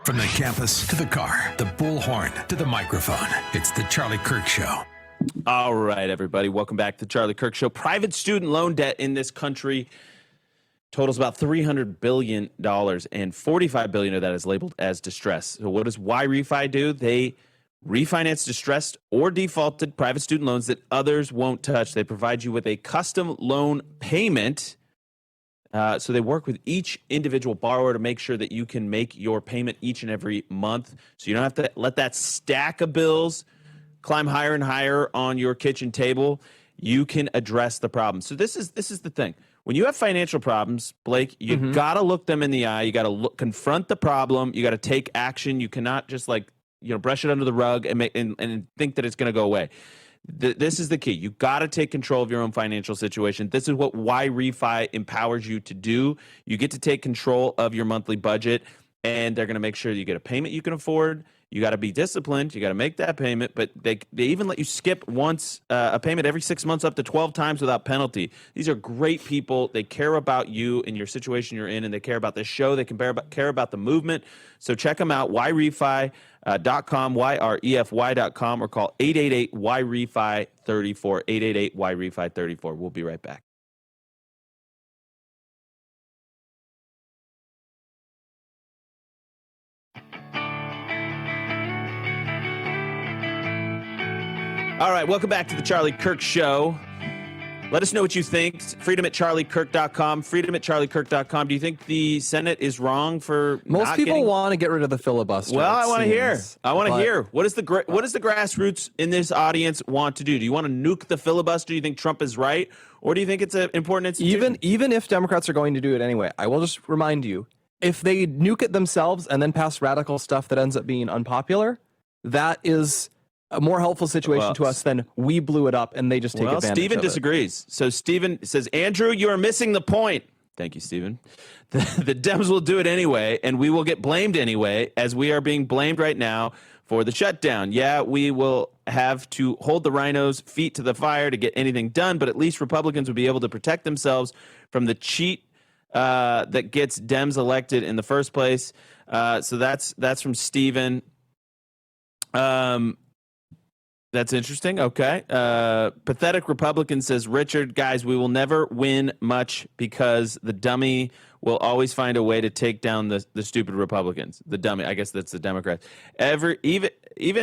From the campus to the car, the bullhorn to the microphone, it's the Charlie Kirk Show. All right, everybody. Welcome back to the Charlie Kirk Show. Private student loan debt in this country totals about $300 billion, and $45 billion of that is labeled as distress. So what does Refy do? They refinance distressed or defaulted private student loans that others won't touch. They provide you with a custom loan payment. So they work with each individual borrower to make sure that you can make your payment each and every month. So you don't have to let that stack of bills climb higher and higher on your kitchen table. You can address the problem. So this is the thing. When you have financial problems, Blake, you got to look them in the eye. You got to confront the problem. You got to take action. You cannot just brush it under the rug and think that it's going to go away. This is the key. You got to take control of your own financial situation. This is what Refy empowers you to do. You get to take control of your monthly budget, and they're going to make sure you get a payment you can afford. You got to be disciplined. You got to make that payment, but they even let you skip once a payment every 6 months up to 12 times without penalty. These are great people. They care about you and your situation you're in, and they care about this show. They care about the movement. So check them out, yrefy.com, YREFY.com, or call 888-YREFY-34, 888-YREFY-34. We'll be right back. All right, welcome back to the Charlie Kirk Show. Let us know what you think. Freedom@charliekirk.com. Freedom@charliekirk.com. Do you think the Senate is wrong for most people want to get rid of the filibuster? Well, I want to hear. What does the grassroots in this audience want to do? Do you want to nuke the filibuster? Do you think Trump is right, or do you think it's an important institution? Even if Democrats are going to do it anyway, I will just remind you: if they nuke it themselves and then pass radical stuff that ends up being unpopular, that is a more helpful situation to us than we blew it up and they just take advantage of it. Stephen disagrees. So Stephen says, Andrew, you are missing the point. Thank you, Stephen. The Dems will do it anyway, and we will get blamed anyway, as we are being blamed right now for the shutdown. Yeah, we will have to hold the rhinos' feet to the fire to get anything done, but at least Republicans will be able to protect themselves from the cheat that gets Dems elected in the first place. So that's from Stephen. That's interesting. Okay. Pathetic Republican says, Richard, guys, we will never win much because the dummy will always find a way to take down the stupid Republicans. The dummy, I guess that's the Democrats. Even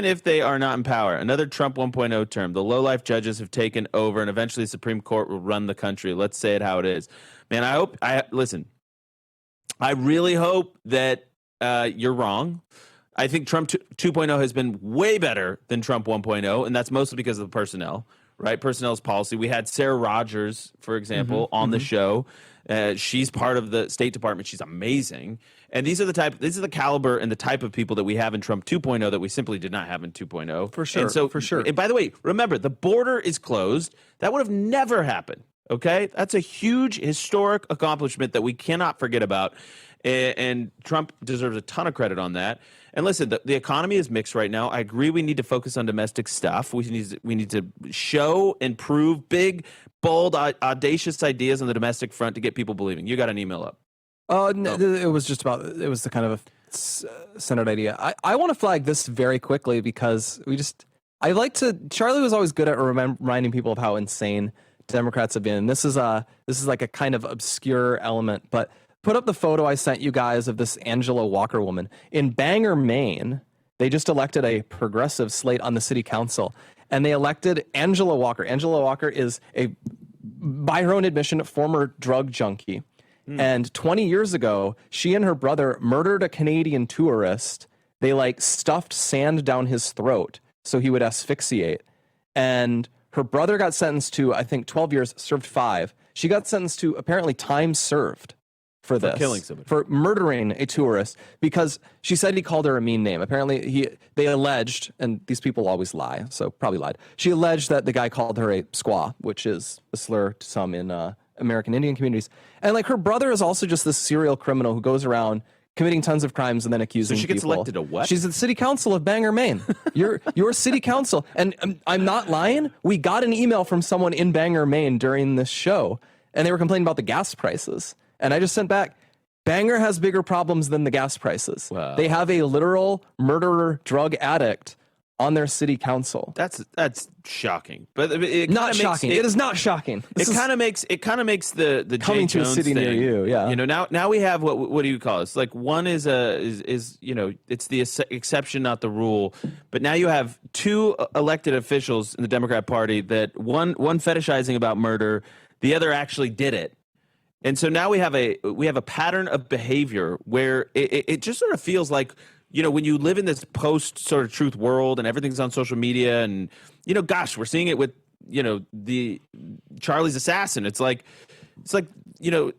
if they are not in power, another Trump 1.0 term, the low-life judges have taken over, and eventually the Supreme Court will run the country. Let's say it how it is. Man, I really hope that you're wrong. I think Trump 2.0 has been way better than Trump 1.0, and that's mostly because of the personnel, right? Personnel's policy. We had Sarah Rogers, for example, on the show. She's part of the State Department. She's amazing. And these are the caliber and the type of people that we have in Trump 2.0 that we simply did not have in 2.0. For sure. And so, for sure. And by the way, remember, the border is closed. That would have never happened. Okay? That's a huge historic accomplishment that we cannot forget about. And Trump deserves a ton of credit on that. And listen, the economy is mixed right now. I agree we need to focus on domestic stuff. We need to show and prove big, bold, audacious ideas on the domestic front to get people believing. You got an email up. It was the kind of a Senate idea. I want to flag this very quickly because Charlie was always good at reminding people of how insane Democrats have been. This is like a kind of obscure element, but put up the photo I sent you guys of this Angela Walker woman. In Bangor, Maine, they just elected a progressive slate on the city council, and they elected Angela Walker. Angela Walker is by her own admission, former drug junkie. And 20 years ago, she and her brother murdered a Canadian tourist. They stuffed sand down his throat so he would asphyxiate. And her brother got sentenced to, I think, 12 years, served 5. She got sentenced to apparently time served for killing somebody, for murdering a tourist, because she said he called her a mean name. Apparently they alleged, and these people always lie, so probably lied. She alleged that the guy called her a squaw, which is a slur to some in American Indian communities. And her brother is also just this serial criminal who goes around committing tons of crimes and then accusing people. So she gets elected to what? She's at the city council of Bangor, Maine. Your city council. And I'm not lying. We got an email from someone in Bangor, Maine during this show, and they were complaining about the gas prices. And I just sent back, Bangor has bigger problems than the gas prices. Wow. They have a literal murderer drug addict on their city council. That's shocking, but it Not shocking. It is not shocking. It kind of makes the coming Jay to a Jones city thing. near you. Yeah. You know, now we have what do you call it? It's like one is you know, it's the exception, not the rule. But now you have two elected officials in the Democrat Party that one fetishizing about murder, the other actually did it. And so now we have a pattern of behavior where it just sort of feels like, you know, when you live in this post sort of truth world and everything's on social media and, you know, gosh, we're seeing it with, you know, the Charlie's assassin. It's like, you know,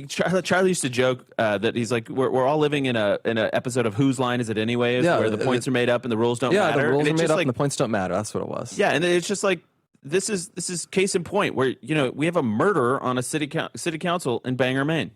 Charlie used to joke that he's like, we're all living in a episode of Whose Line Is It Anyways, where the points are made up and the rules don't matter. Yeah, the rules are made up like, and the points don't matter. That's what it was. Yeah, and it's just like, this is case in point where, you know, we have a murder on a city council in Bangor, Maine.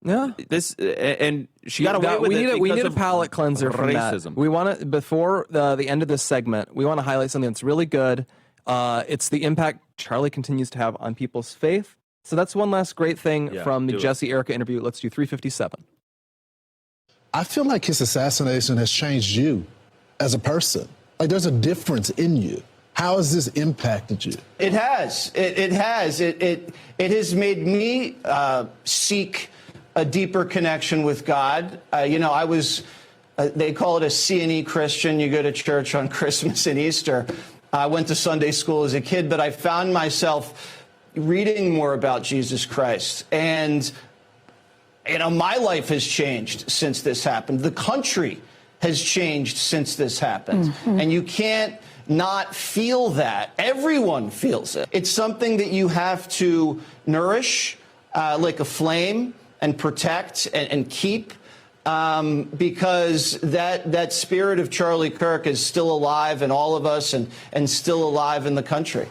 Yeah. This and she got away with it. We need a palate cleanser from racism. that. We want to, before the end of this segment, we want to highlight something that's really good. It's the impact Charlie continues to have on people's faith. So that's one last great thing from the Jesse Erica interview. Let's do 357. I feel like his assassination has changed you as a person. Like there's a difference in you. How has this impacted you? It has. It has. It has made me seek a deeper connection with God. You know, I was, they call it a C&E Christian. You go to church on Christmas and Easter. I went to Sunday school as a kid, but I found myself reading more about Jesus Christ. And, you know, my life has changed since this happened. The country has changed since this happened. Mm-hmm. And you can't not feel that. Everyone feels it. It's something that you have to nourish like a flame and protect and keep because that spirit of Charlie Kirk is still alive in all of us and still alive in the country.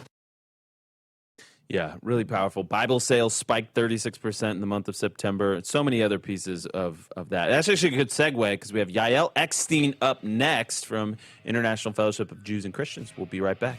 Yeah, really powerful. Bible sales spiked 36% in the month of September. And so many other pieces of that. That's actually a good segue because we have Yael Eckstein up next from International Fellowship of Jews and Christians. We'll be right back.